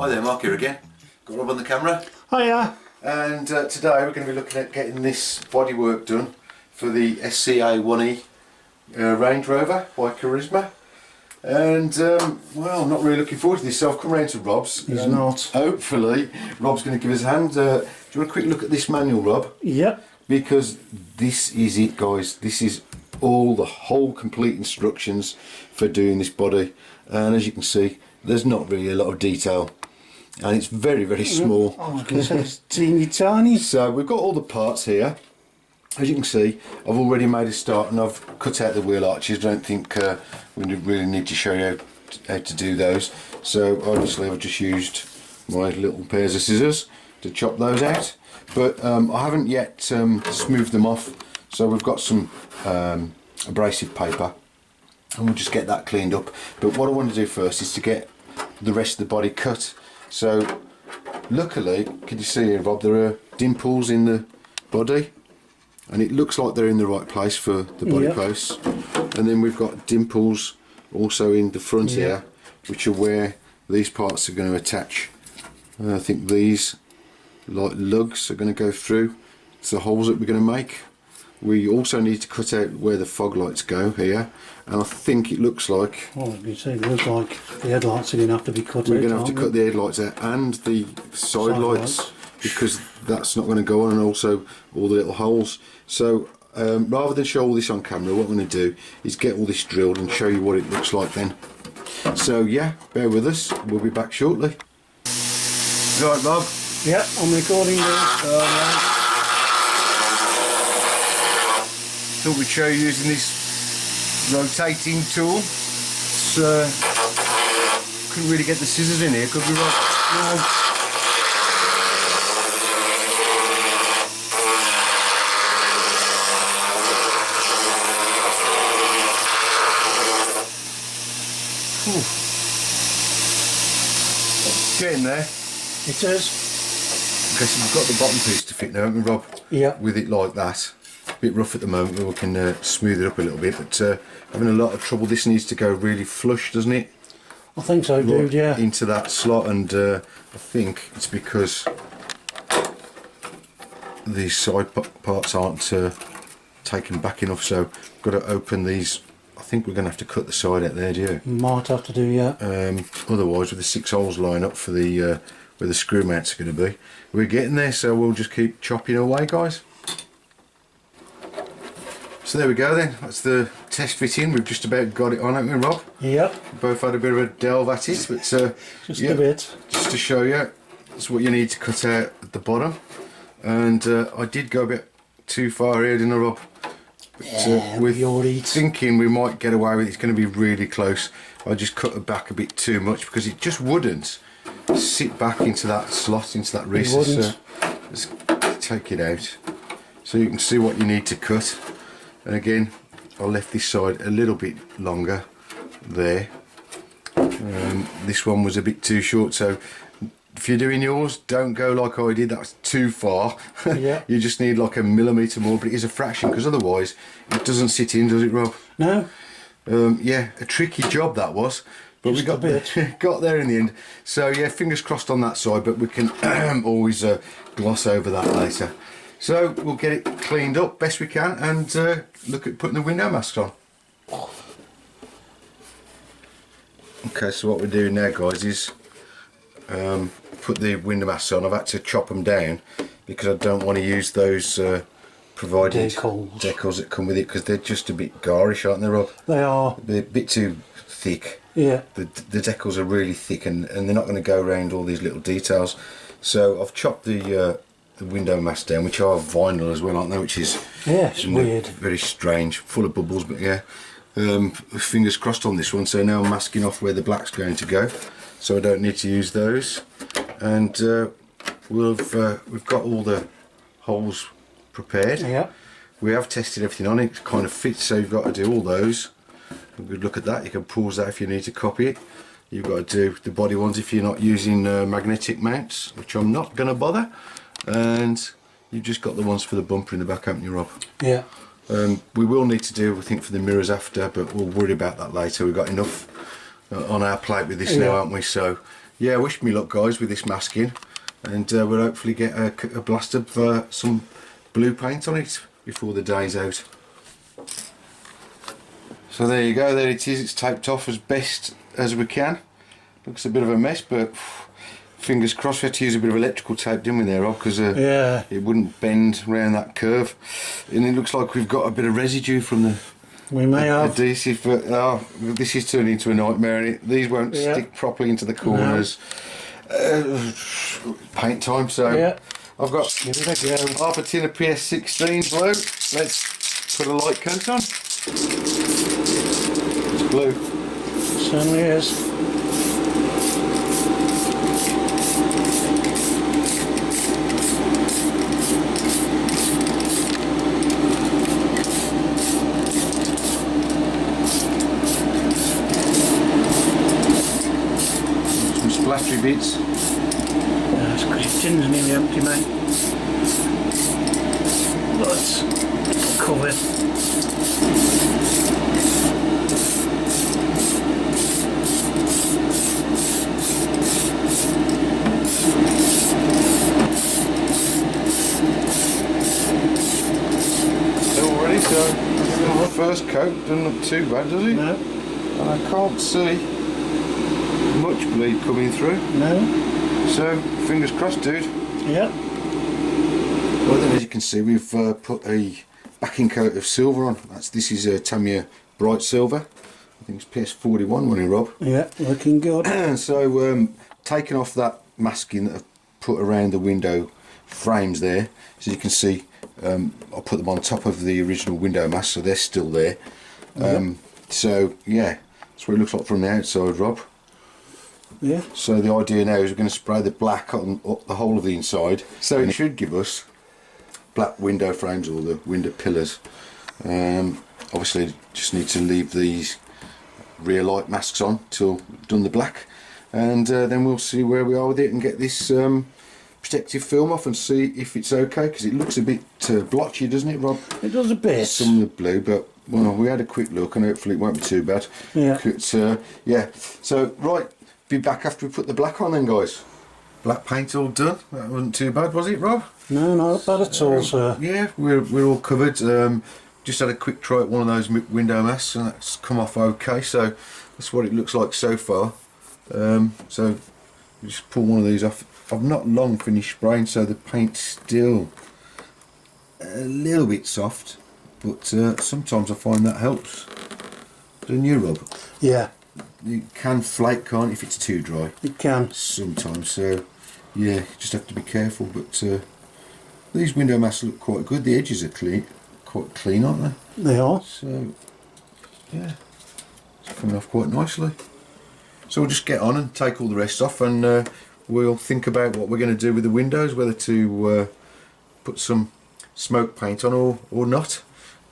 Hi there, Mark here again. Got Rob on the camera. Hiya. And today we're going to be looking at getting this bodywork done for the SCA-1E Range Rover by Carisma. And well, I'm not really looking forward to this, so I've come round to Rob's. He's not. Hopefully Rob's going to give us a hand. Do you want a quick look at this manual, Rob? Yep. Because this is it, guys. This is all the whole complete instructions for doing this body. And as you can see, there's not really a lot of detail. And it's very, very small. I was going to say it's teeny tiny. So we've got all the parts here. As you can see, I've already made a start and I've cut out the wheel arches. I don't think we really need to show you how to do those. So obviously I've just used my little pairs of scissors to chop those out. But I haven't yet smoothed them off. So we've got some abrasive paper and we'll just get that cleaned up. But what I want to do first is to get the rest of the body cut. So luckily, can you see here, Rob, there are dimples in the body and it looks like they're in the right place for the body posts. And then we've got dimples also in the front here, which are where these parts are going to attach. I think these like lugs are going to go through. It's the holes that we're going to make. We also need to cut out where the fog lights go here, and I think it looks like, well, you see, it looks like the headlights are going to have to be cut out. We're going to have to cut the headlights out and the side lights, because that's not going to go on, and also all the little holes. So rather than show all this on camera, what I'm going to do is get all this drilled and show you what it looks like then. So yeah, bear with us, we'll be back shortly. Right, Rob? Yeah, I'm recording this. Thought we'd show you using this rotating tool. Couldn't really get the scissors in here, could we, Rob? No. Getting there. It is. Okay, so we've got the bottom piece to fit now, haven't we, Rob? Yeah. With it like that. A bit rough at the moment, but we can smooth it up a little bit. But having a lot of trouble. This needs to go really flush, doesn't it? I think so, dude. Yeah. Into that slot, and I think it's because these side parts aren't taken back enough. So we've got to open these. I think we're going to have to cut the side out there, do you? Might have to do, yeah. Otherwise, with the 6 holes line up for the where the screw mounts are going to be, we're getting there. So we'll just keep chopping away, guys. So there we go then, that's the test fitting. We've just about got it on, haven't we, Rob? Yep. We both had a bit of a delve at it, but just a bit. Just to show you, that's what you need to cut out at the bottom. And I did go a bit too far here, didn't I, Rob? But we're thinking we might get away with it. It's going to be really close. I just cut it back a bit too much because it just wouldn't sit back into that slot, into that recess. So let's take it out so you can see what you need to cut. And again, I left this side a little bit longer there. This one was a bit too short, so if you're doing yours, don't go like I did. That's too far. Yeah. You just need like a millimetre more, but it is a fraction, because otherwise it doesn't sit in, does it, Rob? No. Yeah, a tricky job that was, but just we got there, got there in the end. So yeah, fingers crossed on that side, but we can always gloss over that later. So we'll get it cleaned up best we can and look at putting the window masks on. Okay, so what we're doing now, guys, is put the window masks on. I've had to chop them down because I don't want to use those provided decals that come with it, because they're just a bit garish, aren't they, Rob? They are. They're a bit too thick. Yeah. The decals are really thick, and they're not going to go around all these little details. So I've chopped the window mask down, which are vinyl as well, aren't they? Which is it's weird, very strange, full of bubbles. But yeah, fingers crossed on this one. So now I'm masking off where the black's going to go, so I don't need to use those. And we've got all the holes prepared. Yeah. We have tested everything on it. It kind of fits, so you've got to do all those. A good look at that. You can pause that if you need to copy it. You've got to do the body ones if you're not using magnetic mounts, which I'm not going to bother. And you've just got the ones for the bumper in the back, haven't you, Rob? Yeah. We will need to do, I think, for the mirrors after, but we'll worry about that later. We've got enough on our plate with this now, haven't we? So yeah, wish me luck, guys, with this masking, and we'll hopefully get a blast of some blue paint on it before the day's out. So there you go, there it is. It's taped off as best as we can. Looks a bit of a mess, but fingers crossed. We had to use a bit of electrical tape, didn't we, there, Rob? Because yeah, it wouldn't bend around that curve. And it looks like we've got a bit of residue from the we may have. adhesive, but this is turning into a nightmare, and these won't stick properly into the corners. Paint time, so Yeah. I've got Give it a go. half a tin of PS16 blue. Let's put a light coat on. It's blue. Certainly is. Some splattery bits. That's because your tin's nearly empty, mate. But covered. Already, so the first coat doesn't look too bad, does it? No, And I can't see much bleed coming through. no. So fingers crossed, dude. Yeah. Well then, as you can see, we've put a backing coat of silver on. This is a Tamiya Bright Silver. I think it's PS41, wasn't it, Rob? Yeah, looking good. And so taking off that masking that I've put around the window frames there, so you can see I put them on top of the original window mask, so they're still there. So yeah, that's what it looks like from the outside, Rob. Yeah. So the idea now is we're going to spray the black on up the whole of the inside, so it should give us black window frames or the window pillars. Obviously just need to leave these rear light masks on till we've done the black, and then we'll see where we are with it and get this protective film off and see if it's okay, because it looks a bit blotchy, doesn't it, Rob? It does a bit. Some of the blue, but well, we had a quick look and hopefully it won't be too bad. Yeah. Yeah, so right, be back after we put the black on then, guys. Black paint all done. That wasn't too bad, was it, Rob? No, not bad at all, sir. Yeah, we're all covered. Just had a quick try at one of those window masks and that's come off okay, so that's what it looks like so far. So we just pull one of these off. I've not long finished spraying, so the paint's still a little bit soft, but sometimes I find that helps. Don't you, Rob? Yeah, You can flake, can't if it's too dry it can. sometimes, so yeah, you just have to be careful. But these window masks look quite good. The edges are quite clean, aren't they? They are. So yeah, it's coming off quite nicely. So we'll just get on and take all the rest off, and we'll think about what we're going to do with the windows, whether to put some smoke paint on or not.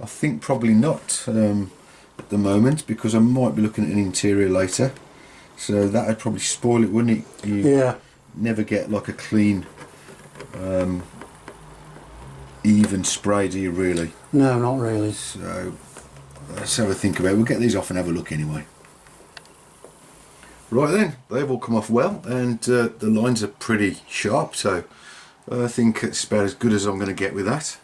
I think probably not at the moment, because I might be looking at an interior later, so that would probably spoil it, wouldn't it? You Yeah. never get like a clean even spray, do you really? No, not really. So let's have a think about it. We'll get these off and have a look anyway. Right then, they've all come off well, and the lines are pretty sharp, so I think it's about as good as I'm going to get with that.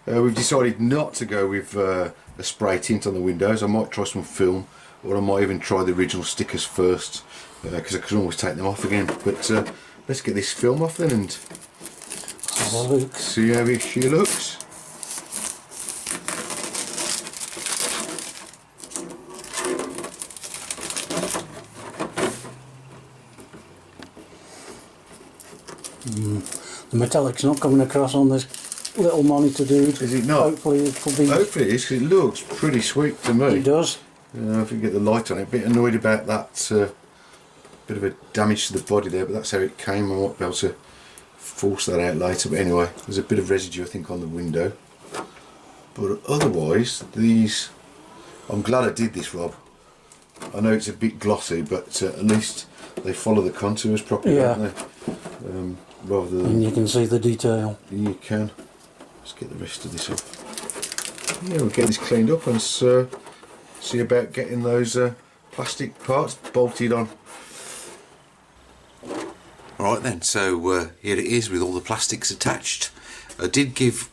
We've decided not to go with a spray tint on the windows. I might try some film, or I might even try the original stickers first, because I can always take them off again. But let's get this film off then and Have a look. see how she looks. The metallic's not coming across on this little monitor, dude. Is it not? Hopefully it'll be. Hopefully it is, 'cause it looks pretty sweet to me. It does. If we can get the light on it. A bit annoyed about that bit of a damage to the body there, but that's how it came. I might be able to force that out later, but anyway, there's a bit of residue I think on the window, but otherwise these, I'm glad I did this, Rob. I know it's a bit glossy, but at least they follow the contours properly, Yeah. don't they? Rather than And you can see the detail. you can. Let's get the rest of this off. Yeah, we'll get this cleaned up and see about getting those plastic parts bolted on. Alright then, so here it is with all the plastics attached. I did give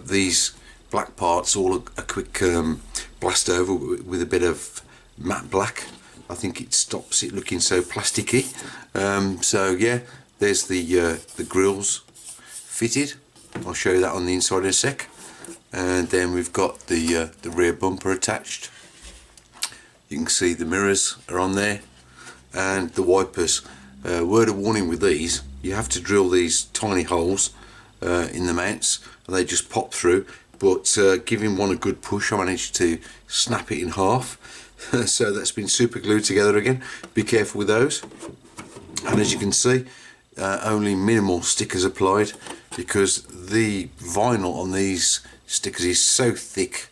these black parts all a quick blast over with a bit of matte black. I think it stops it looking so plasticky. So yeah, there's the grills fitted. I'll show you that on the inside in a sec. And then we've got the rear bumper attached. You can see the mirrors are on there, and the wipers. Word of warning with these, you have to drill these tiny holes in the mounts, and they just pop through. But giving one a good push, I managed to snap it in half. So that's been super glued together again. Be careful with those. And as you can see, only minimal stickers applied, because the vinyl on these stickers is so thick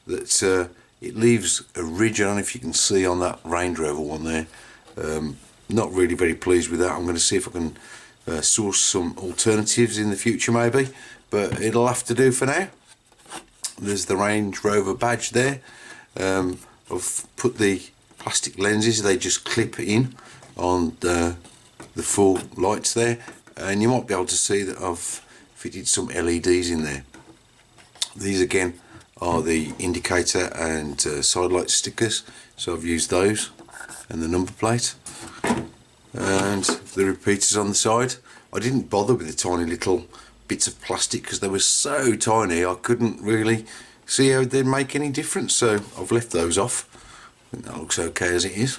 that it leaves a ridge. I don't know if you can see on that Range Rover one there. Not really very pleased with that. I'm going to see if I can source some alternatives in the future maybe, but it'll have to do for now. There's the Range Rover badge there. I've put the plastic lenses, they just clip in on the full lights there, and you might be able to see that I've fitted some LEDs in there. These again are the indicator and side light stickers, so I've used those, and the number plate and the repeaters on the side. I didn't bother with the tiny little bits of plastic because they were so tiny I couldn't really see how they'd make any difference, so I've left those off. I think that looks okay as it is.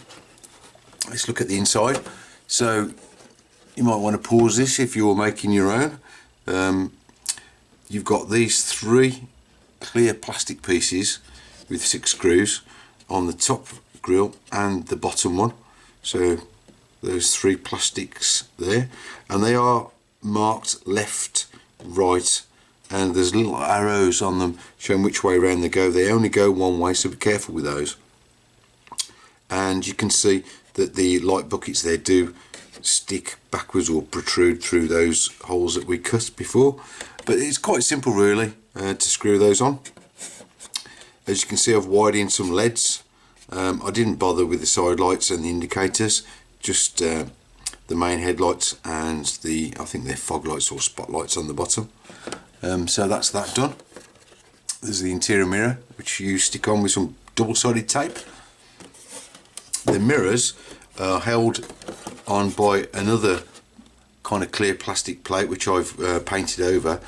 Let's look at the inside. So you might want to pause this if you're making your own. You've got these 3 clear plastic pieces with 6 screws on the top grill and the bottom one. So those 3 plastics there, and they are marked left, right, and there's little arrows on them showing which way around they go. They only go one way, so be careful with those. And you can see that the light buckets there do stick backwards or protrude through those holes that we cut before, but it's quite simple really to screw those on. As you can see, I've wired in some LEDs. I didn't bother with the side lights and the indicators, just the main headlights and I think they're fog lights or spotlights on the bottom. So that's that done. There's the interior mirror, which you stick on with some double-sided tape. The mirrors are held on by another kind of clear plastic plate which I've painted over.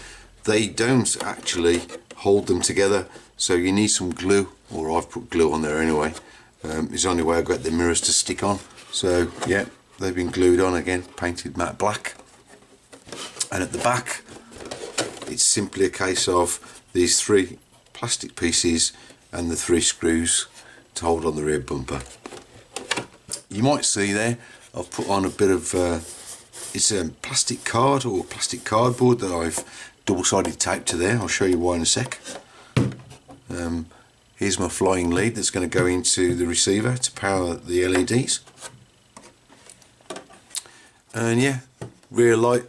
They don't actually hold them together, so you need some glue, or I've put glue on there anyway. It's the only way I've got the mirrors to stick on. So yeah, they've been glued on again, painted matte black. And at the back, it's simply a case of these 3 plastic pieces and the 3 screws to hold on the rear bumper. You might see there I've put on a bit of it's a plastic card or plastic cardboard that I've double-sided taped to there. I'll show you why in a sec. Here's my flying lead that's going to go into the receiver to power the LEDs. And yeah, rear light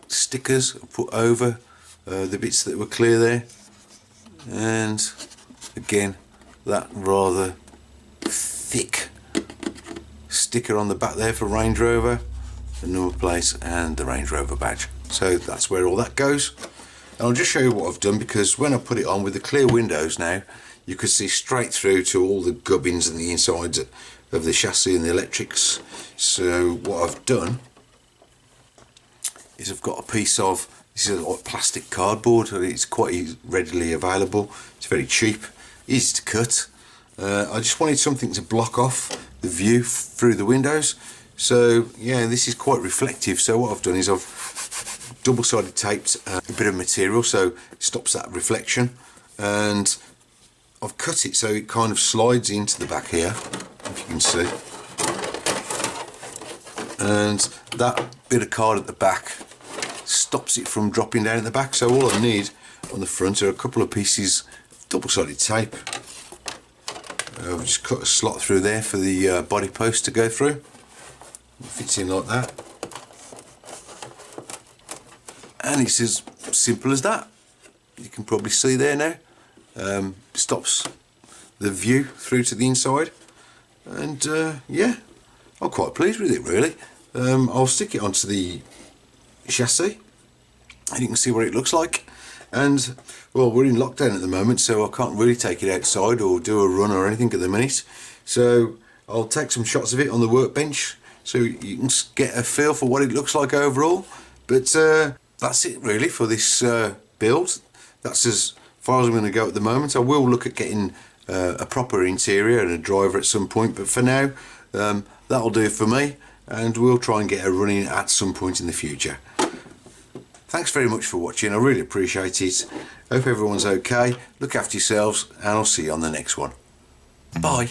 stickers I put over the bits that were clear there, and again that rather thick sticker on the back there for Range Rover, the number plate and the Range Rover badge. So that's where all that goes. And I'll just show you what I've done, because when I put it on with the clear windows now, you could see straight through to all the gubbins and the insides of the chassis and the electrics. So what I've done is I've got a piece of, this is like plastic cardboard, it's quite readily available, it's very cheap, easy to cut. I just wanted something to block off the view through the windows. So yeah, this is quite reflective, so what I've done is I've double-sided taped a bit of material so it stops that reflection, and I've cut it so it kind of slides into the back here, if you can see, and that bit of card at the back stops it from dropping down at the back. So all I need on the front are a couple of pieces of double-sided tape. I've just cut a slot through there for the body post to go through. It fits in like that, and it's as simple as that. You can probably see there now. Stops the view through to the inside, and yeah, I'm quite pleased with it really. I'll stick it onto the chassis and you can see what it looks like. And well, we're in lockdown at the moment, so I can't really take it outside or do a run or anything at the minute, so I'll take some shots of it on the workbench so you can get a feel for what it looks like overall. But that's it really for this build. That's as far as I'm going to go at the moment. I will look at getting a proper interior and a driver at some point, but for now that'll do for me, and we'll try and get a running at some point in the future. Thanks very much for watching, I really appreciate it. Hope everyone's okay, look after yourselves, and I'll see you on the next one. Bye.